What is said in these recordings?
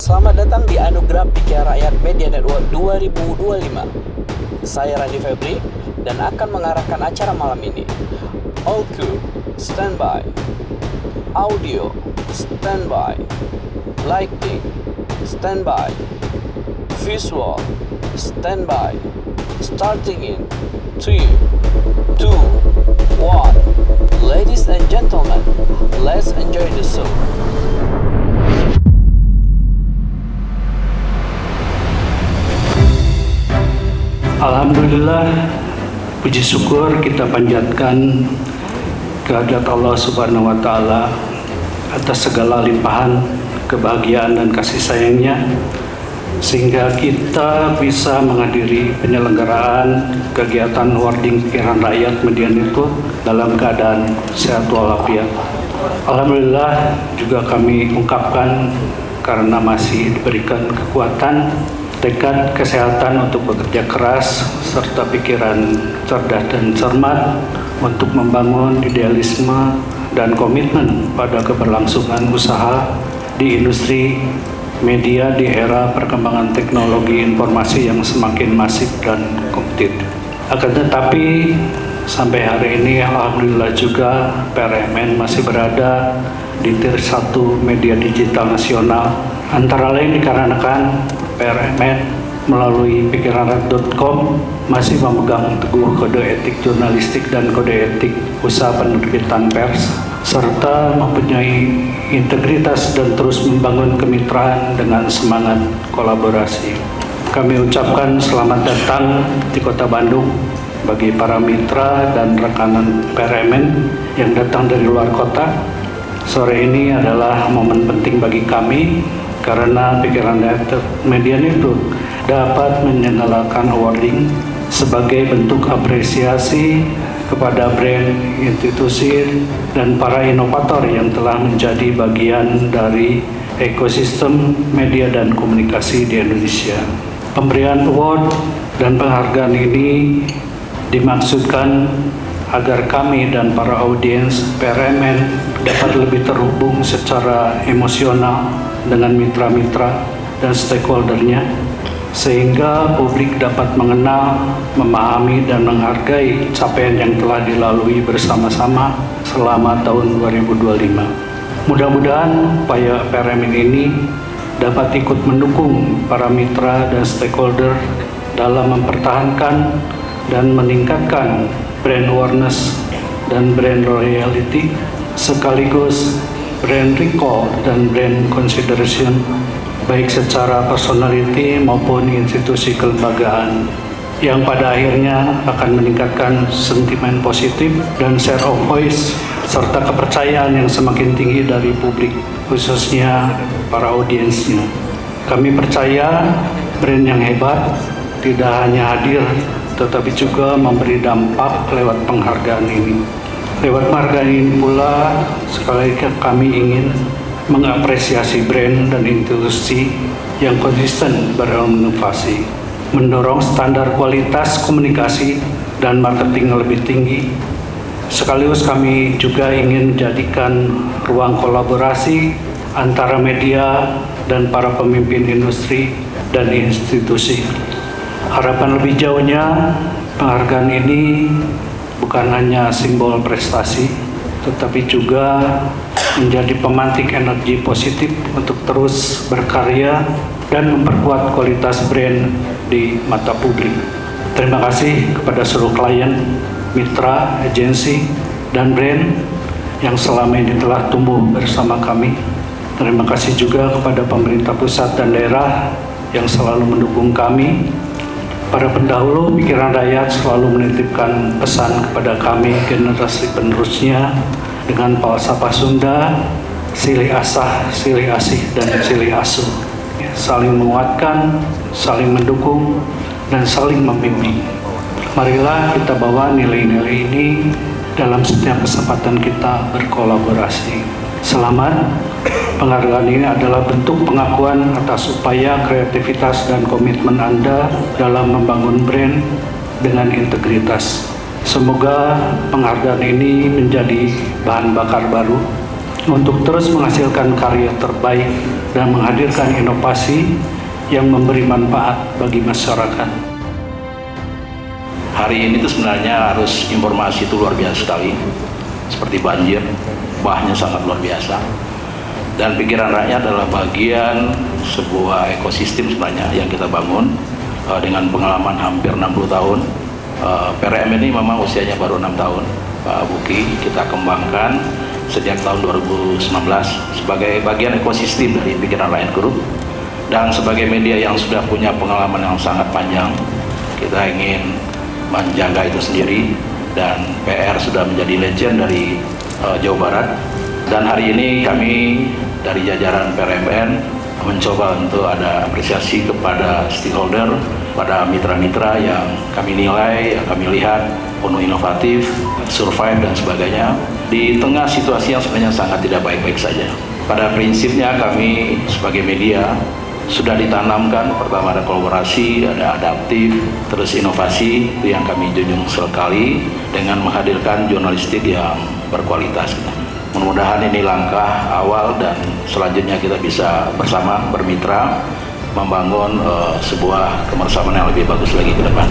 Selamat datang di Anugerah Pikiran Rakyat Media Network 2025. Saya Randy Febri dan akan mengarahkan acara malam ini. All crew, standby. Audio, standby. Lighting, standby. Visual, standby. Starting in 3, 2, 1. Ladies and gentlemen, let's enjoy the show. Alhamdulillah, puji syukur kita panjatkan kehadirat Allah Subhanahu wa Ta'ala atas segala limpahan kebahagiaan dan kasih sayangnya, sehingga kita bisa menghadiri penyelenggaraan kegiatan Wording Pikiran Rakyat Media Network dalam keadaan sehat walafiat. Alhamdulillah juga kami ungkapkan karena masih diberikan kekuatan, tekad, kesehatan untuk bekerja keras, serta pikiran cerdas dan cermat untuk membangun idealisme dan komitmen pada keberlangsungan usaha di industri media di era perkembangan teknologi informasi yang semakin masif dan kompetitif. Akan tetapi, sampai hari ini alhamdulillah juga PRMN masih berada di tier 1 media digital nasional, antara lain dikarenakan PRMN melalui pikiranrakyat.com masih memegang teguh kode etik jurnalistik dan kode etik usaha penerbitan pers, serta mempunyai integritas dan terus membangun kemitraan dengan semangat kolaborasi. Kami ucapkan selamat datang di Kota Bandung bagi para mitra dan rekanan PRMN yang datang dari luar kota. Sore ini adalah momen penting bagi kami karena Pikiran Media Network dapat menyelenggarakan awarding sebagai bentuk apresiasi kepada brand, institusi, dan para inovator yang telah menjadi bagian dari ekosistem media dan komunikasi di Indonesia. Pemberian award dan penghargaan ini dimaksudkan agar kami dan para audiens PRMN dapat lebih terhubung secara emosional dengan mitra-mitra dan stakeholdernya, sehingga publik dapat mengenal, memahami, dan menghargai capaian yang telah dilalui bersama-sama selama tahun 2025. Mudah-mudahan upaya PRMN ini dapat ikut mendukung para mitra dan stakeholder dalam mempertahankan dan meningkatkan brand awareness dan brand loyalty, sekaligus brand recall dan brand consideration, baik secara personality maupun institusi kelembagaan, yang pada akhirnya akan meningkatkan sentimen positif dan share of voice serta kepercayaan yang semakin tinggi dari publik, khususnya para audiensnya. Kami percaya brand yang hebat tidak hanya hadir tetapi juga memberi dampak lewat penghargaan ini. Lewat penghargaan ini pula, sekali lagi kami ingin mengapresiasi brand dan institusi yang konsisten berinovasi, mendorong standar kualitas komunikasi dan marketing lebih tinggi. Sekaligus kami juga ingin menjadikan ruang kolaborasi antara media dan para pemimpin industri dan institusi. Harapan lebih jauhnya, penghargaan ini bukan hanya simbol prestasi, tetapi juga menjadi pemantik energi positif untuk terus berkarya dan memperkuat kualitas brand di mata publik. Terima kasih kepada seluruh klien, mitra, agensi, dan brand yang selama ini telah tumbuh bersama kami. Terima kasih juga kepada pemerintah pusat dan daerah yang selalu mendukung kami. Para pendahulu Pikiran Rakyat selalu menitipkan pesan kepada kami generasi penerusnya dengan falsafah Sunda, silih asah, silih asih, dan silih asuh. Saling menguatkan, saling mendukung, dan saling membimbing. Marilah kita bawa nilai-nilai ini dalam setiap kesempatan kita berkolaborasi. Selamat. Penghargaan ini adalah bentuk pengakuan atas upaya, kreativitas, dan komitmen Anda dalam membangun brand dengan integritas. Semoga penghargaan ini menjadi bahan bakar baru untuk terus menghasilkan karya terbaik dan menghadirkan inovasi yang memberi manfaat bagi masyarakat. Hari ini tuh sebenarnya harus informasi itu luar biasa sekali, seperti banjir, bahnya sangat luar biasa. Dan pikiran rakyat adalah bagian sebuah ekosistem sebenarnya yang kita bangun dengan pengalaman hampir 60 tahun. PRM ini memang usianya baru 6 tahun, Pak Buki. Kita kembangkan sejak tahun 2019 sebagai bagian ekosistem dari Pikiran Rakyat Group. Dan sebagai media yang sudah punya pengalaman yang sangat panjang, kita ingin menjaga itu sendiri, dan PR sudah menjadi legend dari Jawa Barat. Dan hari ini kami dari jajaran PRMN mencoba untuk ada apresiasi kepada stakeholder, pada mitra-mitra yang kami nilai, yang kami lihat penuh inovatif, survive dan sebagainya di tengah situasi yang sebenarnya sangat tidak baik-baik saja. Pada prinsipnya kami sebagai media sudah ditanamkan, pertama ada kolaborasi, ada adaptif, terus inovasi, itu yang kami junjung sekali dengan menghadirkan jurnalistik yang berkualitas. Mudah-mudahan ini langkah awal dan selanjutnya kita bisa bersama bermitra membangun sebuah kebersamaan yang lebih bagus lagi ke depan.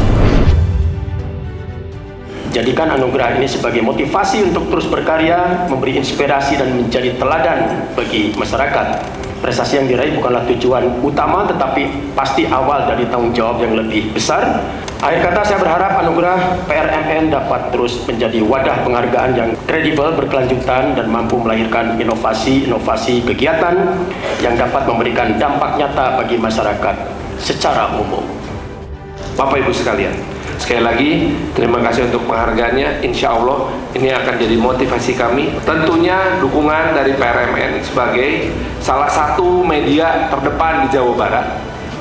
Jadikan anugerah ini sebagai motivasi untuk terus berkarya, memberi inspirasi dan menjadi teladan bagi masyarakat. Prestasi yang diraih bukanlah tujuan utama, tetapi pasti awal dari tanggung jawab yang lebih besar. Akhir kata, saya berharap anugerah PRMN dapat terus menjadi wadah penghargaan yang kredibel, berkelanjutan, dan mampu melahirkan inovasi-inovasi kegiatan yang dapat memberikan dampak nyata bagi masyarakat secara umum. Bapak Ibu sekalian, sekali lagi terima kasih untuk penghargaannya. Insya Allah ini akan jadi motivasi kami. Tentunya dukungan dari PRMN sebagai salah satu media terdepan di Jawa Barat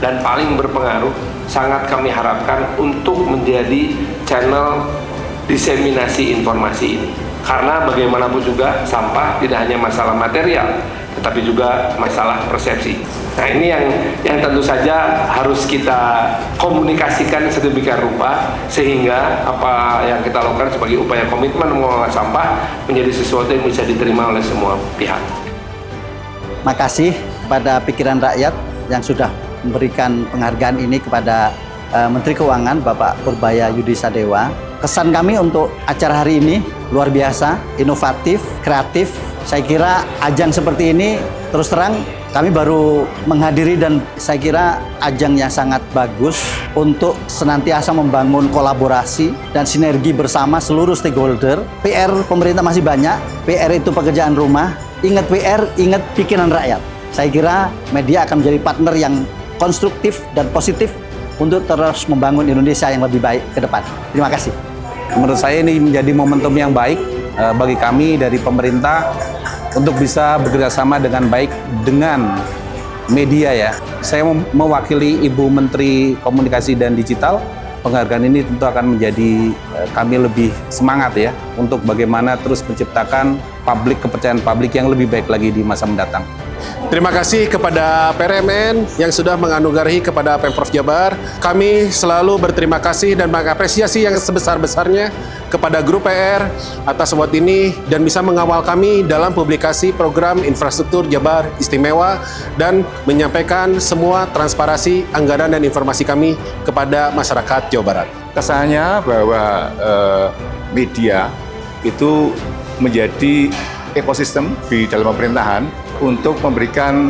dan paling berpengaruh sangat kami harapkan untuk menjadi channel diseminasi informasi ini. Karena bagaimanapun juga sampah tidak hanya masalah material, tetapi juga masalah persepsi. Nah, ini yang tentu saja harus kita komunikasikan sedemikian rupa sehingga apa yang kita lakukan sebagai upaya komitmen mengelola sampah menjadi sesuatu yang bisa diterima oleh semua pihak. Makasih kepada Pikiran Rakyat yang sudah memberikan penghargaan ini kepada Menteri Keuangan Bapak Purbaya Yudi Sadewa. Kesan kami untuk acara hari ini luar biasa, inovatif, kreatif. Saya kira ajang seperti ini terus terang kami baru menghadiri dan saya kira ajang yang sangat bagus untuk senantiasa membangun kolaborasi dan sinergi bersama seluruh stakeholder. PR pemerintah masih banyak, PR itu pekerjaan rumah. Ingat PR, ingat pikiran rakyat. Saya kira media akan menjadi partner yang konstruktif dan positif untuk terus membangun Indonesia yang lebih baik ke depan. Terima kasih. Menurut saya ini menjadi momentum yang baik bagi kami dari pemerintah untuk bisa bekerjasama dengan baik dengan media ya. Saya mewakili Ibu Menteri Komunikasi dan Digital. Penghargaan ini tentu akan menjadi kami lebih semangat ya untuk bagaimana terus menciptakan kepercayaan publik yang lebih baik lagi di masa mendatang. Terima kasih kepada PRMN yang sudah menganugerahi kepada Pemprov Jabar. Kami selalu berterima kasih dan mengapresiasi yang sebesar-besarnya kepada Grup PR atas award ini dan bisa mengawal kami dalam publikasi program infrastruktur Jabar Istimewa dan menyampaikan semua transparansi anggaran dan informasi kami kepada masyarakat Jawa Barat. Kesannya bahwa media itu menjadi ekosistem di dalam pemerintahan untuk memberikan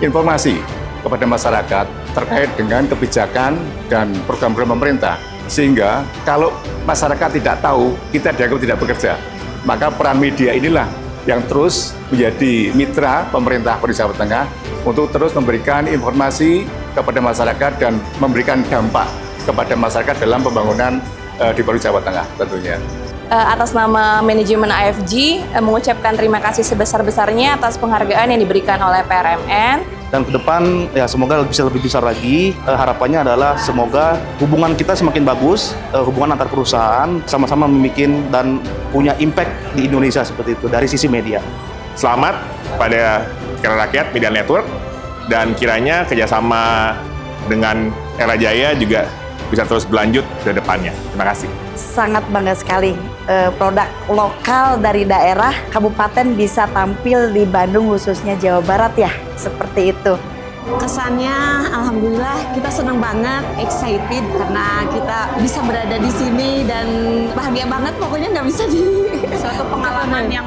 informasi kepada masyarakat terkait dengan kebijakan dan program-program pemerintah. Sehingga kalau masyarakat tidak tahu, kita dianggap tidak bekerja. Maka peran media inilah yang terus menjadi mitra pemerintah Provinsi Jawa Tengah untuk terus memberikan informasi kepada masyarakat dan memberikan dampak kepada masyarakat dalam pembangunan di Provinsi Jawa Tengah tentunya. Atas nama manajemen AFG mengucapkan terima kasih sebesar-besarnya atas penghargaan yang diberikan oleh PRMN. Dan ke depan ya semoga bisa lebih besar lagi. Harapannya adalah semoga hubungan kita semakin bagus, hubungan antar perusahaan sama-sama membuat dan punya impact di Indonesia seperti itu dari sisi media. Selamat pada Pikiran Rakyat Media Network dan kiranya kerjasama dengan Era Jaya juga bisa terus berlanjut ke depannya. Terima kasih. sangat bangga sekali produk lokal dari daerah kabupaten bisa tampil di Bandung, khususnya Jawa Barat ya, seperti itu. Kesannya alhamdulillah kita senang banget, excited karena kita bisa berada di sini dan bahagia banget, pokoknya nggak bisa di suatu pengalaman yang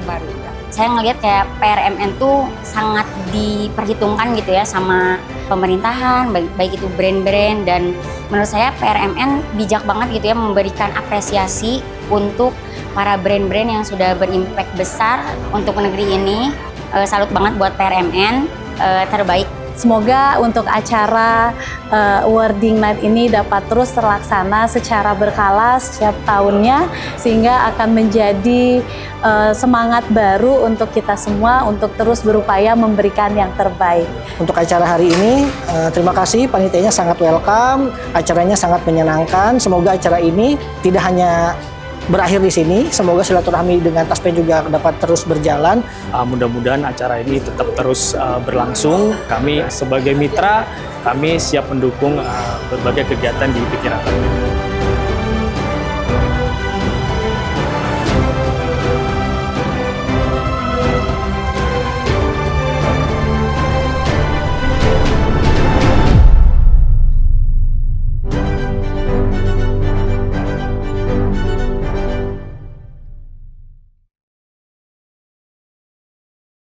baru. Saya ngelihat kayak PRMN tuh sangat diperhitungkan gitu ya sama pemerintahan, baik itu brand-brand, dan menurut saya PRMN bijak banget gitu ya memberikan apresiasi untuk para brand-brand yang sudah berimpact besar untuk negeri ini. Salut banget buat PRMN, terbaik. Semoga untuk acara Awarding Night ini dapat terus terlaksana secara berkala setiap tahunnya, sehingga akan menjadi semangat baru untuk kita semua untuk terus berupaya memberikan yang terbaik. Untuk acara hari ini, terima kasih, panitianya sangat welcome, acaranya sangat menyenangkan. Semoga acara ini tidak hanya berakhir di sini, semoga silaturahmi dengan Taspen juga dapat terus berjalan. Mudah-mudahan acara ini tetap terus berlangsung. Kami sebagai mitra, kami siap mendukung berbagai kegiatan di Pikiran Rakyat.